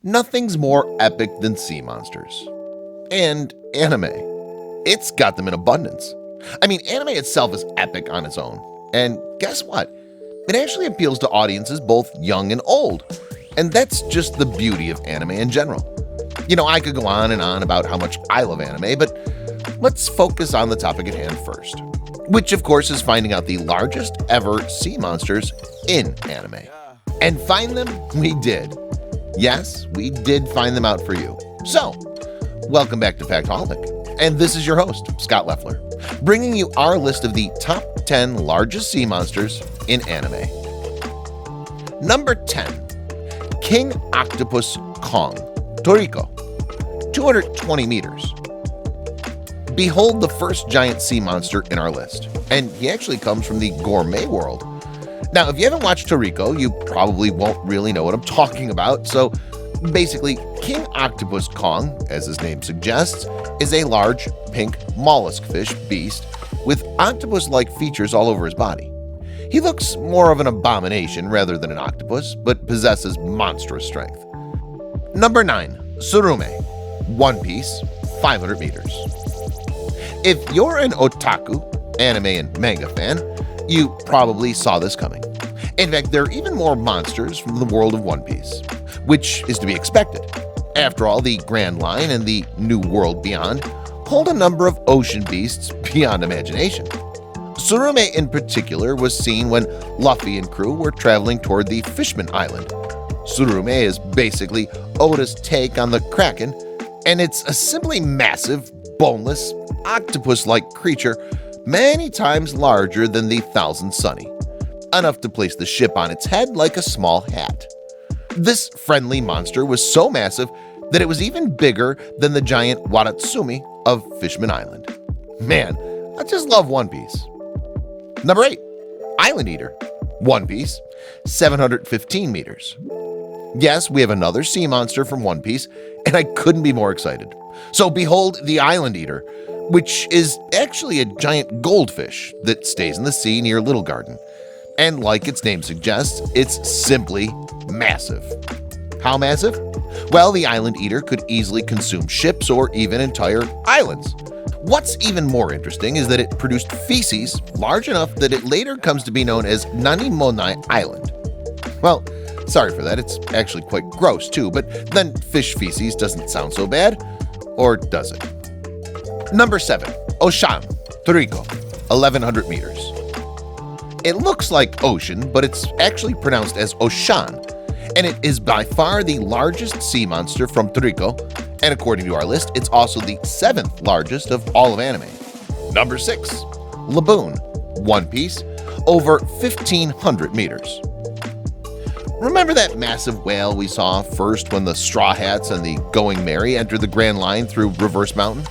Nothing's more epic than sea monsters. And anime. It's got them in abundance. I mean, anime itself is epic on its own. And guess what? It actually appeals to audiences both young and old. And that's just the beauty of anime in general. You know, I could go on and on about how much I love anime, but let's focus on the topic at hand first, which of course is finding out the largest ever sea monsters in anime. And find them we did. Yes, we did find them out for you. So, welcome back to Factaholic. And this is your host, Scott Leffler, bringing you our list of the top 10 largest sea monsters in anime. Number 10, King Octopus Kong, Toriko, 220 meters. Behold the first giant sea monster in our list, and he actually comes from the gourmet world. Now, if you haven't watched Toriko, you probably won't really know what I'm talking about. So basically, King Octopus Kong, as his name suggests, is a large pink mollusk fish beast with octopus-like features all over his body. He looks more of an abomination rather than an octopus, but possesses monstrous strength. Number 9, Tsurume, One Piece, 500 meters. If you're an otaku, anime and manga fan, you probably saw this coming. In fact, there are even more monsters from the world of One Piece, which is to be expected. After all, the Grand Line and the New World Beyond hold a number of ocean beasts beyond imagination. Tsurume in particular was seen when Luffy and crew were traveling toward the Fishman Island. Tsurume is basically Oda's take on the Kraken, and it's a simply massive, boneless, octopus-like creature many times larger than the Thousand Sunny, enough to place the ship on its head like a small hat. This friendly monster was so massive that it was even bigger than the giant Watatsumi of Fishman Island. Man, I just love One Piece. Number 8, Island Eater, One Piece, 715 meters. Yes, we have another sea monster from One Piece, and I couldn't be more excited. So behold the Island Eater, which is actually a giant goldfish that stays in the sea near Little Garden. And like its name suggests, it's simply massive. How massive? Well, the Island Eater could easily consume ships or even entire islands. What's even more interesting is that it produced feces large enough that it later comes to be known as Nanimonai Island. Well, sorry for that, it's actually quite gross too, but then fish feces doesn't sound so bad, or does it? Number 7, Oshan, Toriko, 1100 meters. It looks like ocean, but it's actually pronounced as Oshan, and it is by far the largest sea monster from Toriko, and according to our list, it's also the 7th largest of all of anime. Number 6, Laboon, One Piece, over 1500 meters. Remember that massive whale we saw first when the Straw Hats and the Going Merry entered the Grand Line through Reverse Mountain?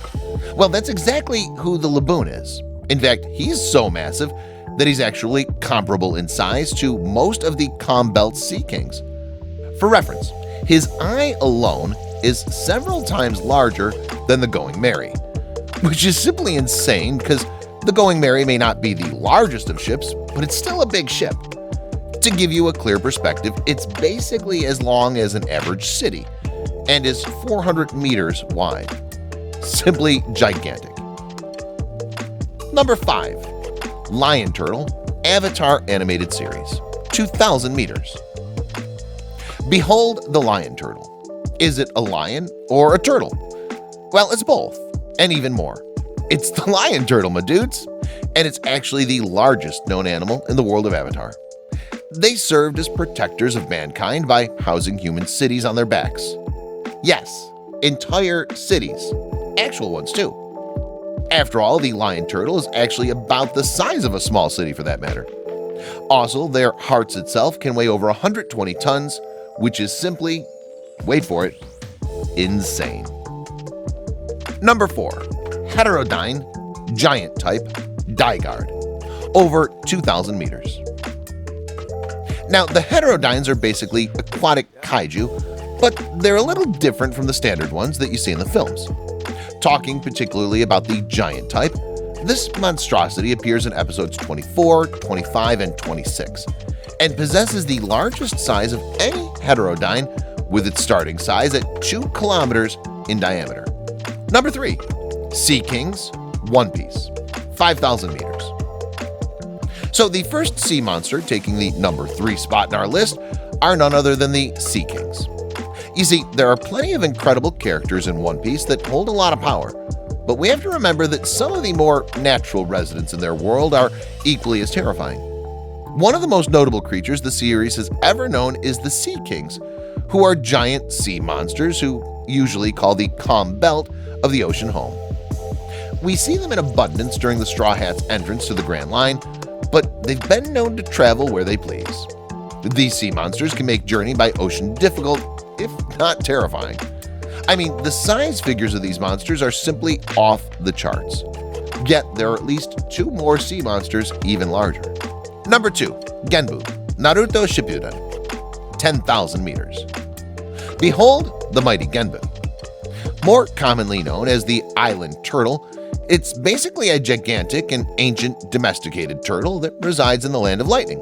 Well, that's exactly who the Laboon is. In fact, he's so massive that he's actually comparable in size to most of the Calm Belt Sea Kings. For reference, his eye alone is several times larger than the Going Merry, which is simply insane because the Going Merry may not be the largest of ships, but it's still a big ship. To give you a clear perspective, it's basically as long as an average city and is 400 meters wide. Simply gigantic. Number 5, Lion Turtle, Avatar Animated Series, 2000 meters. Behold the Lion Turtle. Is it a lion or a turtle? Well, it's both, and even more. It's the Lion Turtle, my dudes, and it's actually the largest known animal in the world of Avatar. They served as protectors of mankind by housing human cities on their backs. Yes, entire cities. Actual ones too. After all, the lion turtle is actually about the size of a small city for that matter. Also, their hearts itself can weigh over 120 tons, which is simply, wait for it, insane. Number 4, Heterodyne, Giant Type, Daiguard, over 2,000 meters. Now, the Heterodynes are basically aquatic kaiju, but they're a little different from the standard ones that you see in the films. Talking particularly about the giant type, this monstrosity appears in episodes 24, 25, and 26, and possesses the largest size of any heterodyne with its starting size at 2 kilometers in diameter. Number 3. Sea Kings, One Piece, 5,000 meters. So the first sea monster taking the number 3 spot in our list are none other than the Sea Kings. You see, there are plenty of incredible characters in One Piece that hold a lot of power, but we have to remember that some of the more natural residents in their world are equally as terrifying. One of the most notable creatures the series has ever known is the Sea Kings, who are giant sea monsters who usually call the calm belt of the ocean home. We see them in abundance during the Straw Hats' entrance to the Grand Line, but they've been known to travel where they please. These sea monsters can make journey by ocean difficult, if not terrifying. I mean, the size figures of these monsters are simply off the charts. Yet there are at least 2 more sea monsters even larger. Number 2. Genbu, Naruto Shippuden, 10,000 meters. Behold the mighty Genbu. More commonly known as the island turtle, it's basically a gigantic and ancient domesticated turtle that resides in the Land of Lightning.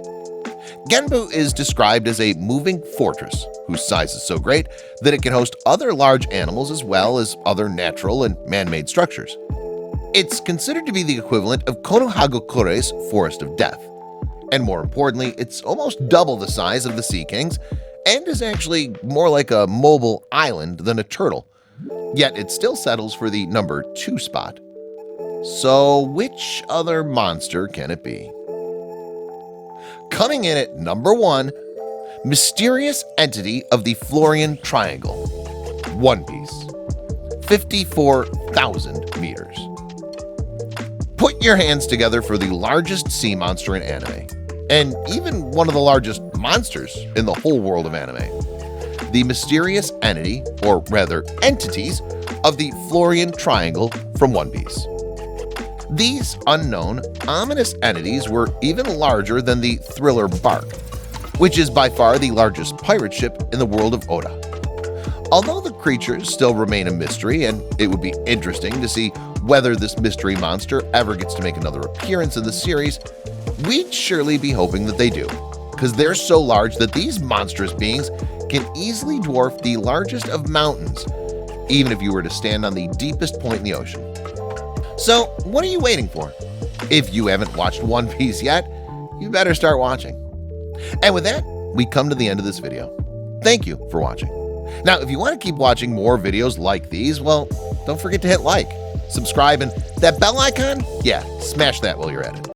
Genbu is described as a moving fortress whose size is so great that it can host other large animals as well as other natural and man-made structures. It's considered to be the equivalent of Konohagukure's Forest of Death. And more importantly, it's almost double the size of the Sea Kings and is actually more like a mobile island than a turtle. Yet it still settles for the number 2 spot. So which other monster can it be? Coming in at number 1, mysterious entity of the Florian Triangle, One Piece, 54,000 meters. Put your hands together for the largest sea monster in anime, and even one of the largest monsters in the whole world of anime. The mysterious entity, or rather entities, of the Florian Triangle from One Piece. These unknown, ominous entities were even larger than the Thriller Bark, which is by far the largest pirate ship in the world of Oda. Although the creatures still remain a mystery, and it would be interesting to see whether this mystery monster ever gets to make another appearance in the series, we'd surely be hoping that they do, because they're so large that these monstrous beings can easily dwarf the largest of mountains, even if you were to stand on the deepest point in the ocean. So what are you waiting for? If you haven't watched One Piece yet, you better start watching. And with that, we come to the end of this video. Thank you for watching. Now, if you want to keep watching more videos like these, well, don't forget to hit like, subscribe, and that bell icon, yeah, smash that while you're at it.